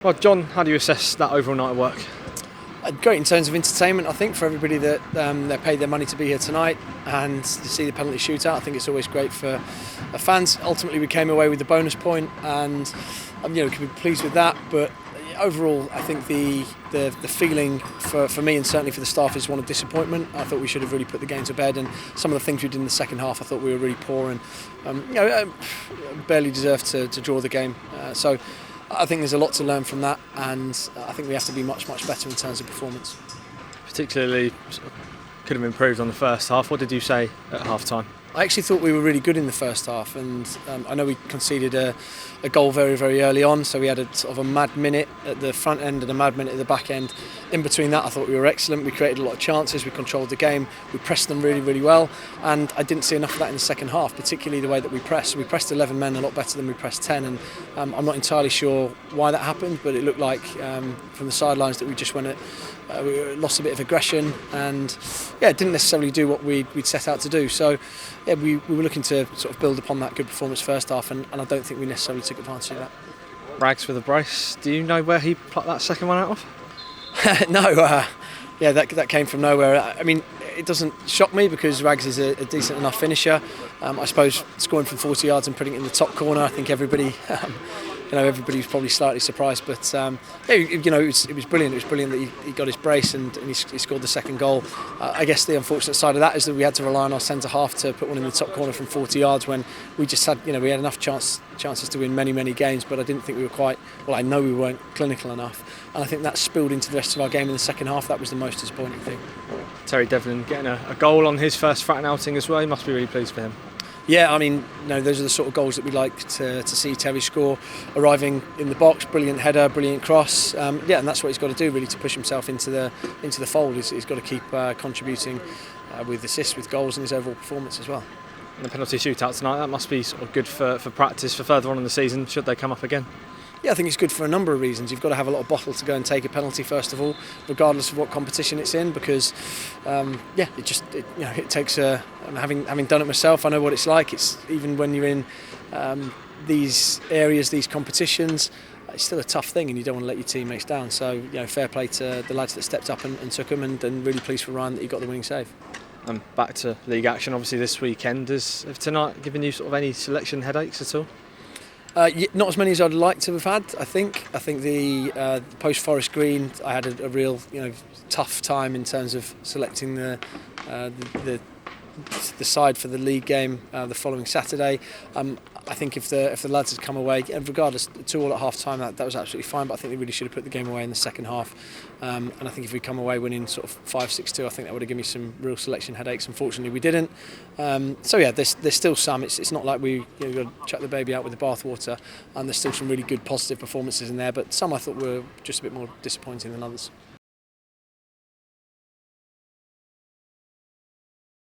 Well, John, how do you assess that overall night of work? Great in terms of entertainment, I think, for everybody that they paid their money to be here tonight and to see the penalty shootout. I think it's always great for fans. Ultimately, we came away with the bonus point, and we can be pleased with that. But overall, I think the feeling for me and certainly for the staff is one of disappointment. I thought we should have really put the game to bed, and some of the things we did in the second half, I thought we were really poor and barely deserved to draw the game. So I think there's a lot to learn from that, and I think we have to be much better in terms of performance. Particularly, could have improved on the first half. What did you say at half time? I actually thought we were really good in the first half, and I know we conceded a goal very early on, so we had a sort of a mad minute at the front end and a mad minute at the back end. In between that, I thought we were excellent. We created a lot of chances, we controlled the game, we pressed them really well, and I didn't see enough of that in the second half, particularly the way that we pressed. We pressed 11 men a lot better than we pressed 10, and I'm not entirely sure why that happened, but it looked like from the sidelines that we just we lost a bit of aggression and didn't necessarily do what we'd set out to do. So we were looking to sort of build upon that good performance first half, and I don't think we necessarily took advantage of that. Rags with a brace. Do you know where he plucked that second one out of? No, that came from nowhere. I mean, it doesn't shock me because Rags is a decent enough finisher. I suppose scoring from 40 yards and putting it in the top corner, I think everybody was probably slightly surprised, but it was brilliant. It was brilliant that he got his brace and he scored the second goal. I guess the unfortunate side of that is that we had to rely on our centre half to put one in the top corner from 40 yards when we just had, we had enough chances to win many games, but I didn't think we were quite. Well, I know we weren't clinical enough, and I think that spilled into the rest of our game in the second half. That was the most disappointing thing. Terry Devlin getting a goal on his first Fratton outing as well. He must be really pleased for him. Yeah, I mean, those are the sort of goals that we like to see Terry score. Arriving in the box, brilliant header, brilliant cross. And that's what he's got to do really to push himself into the fold. He's got to keep contributing with assists, with goals, and his overall performance as well. And the penalty shootout tonight, that must be sort of good for practice for further on in the season, should they come up again? Yeah, I think it's good for a number of reasons. You've got to have a lot of bottle to go and take a penalty first of all, regardless of what competition it's in, because it takes having done it myself, I know what it's like. It's even when you're in these areas, these competitions, it's still a tough thing, and you don't want to let your teammates down. So fair play to the lads that stepped up and took them, and really pleased for Ryan that he got the winning save. And back to league action, obviously this weekend. Has tonight given you sort of any selection headaches at all? Not as many as I'd like to have had. I think the post Forest Green, I had a real tough time in terms of selecting the side for the league game the following Saturday. I think if the lads had come away, and regardless, 2-2 at half time, that was absolutely fine, but I think they really should have put the game away in the second half. And I think if we come away winning sort of 5-6-2, I think that would have given me some real selection headaches. Unfortunately, we didn't. There's still some. It's not like we've got to chuck the baby out with the bathwater, and there's still some really good positive performances in there, but some I thought were just a bit more disappointing than others.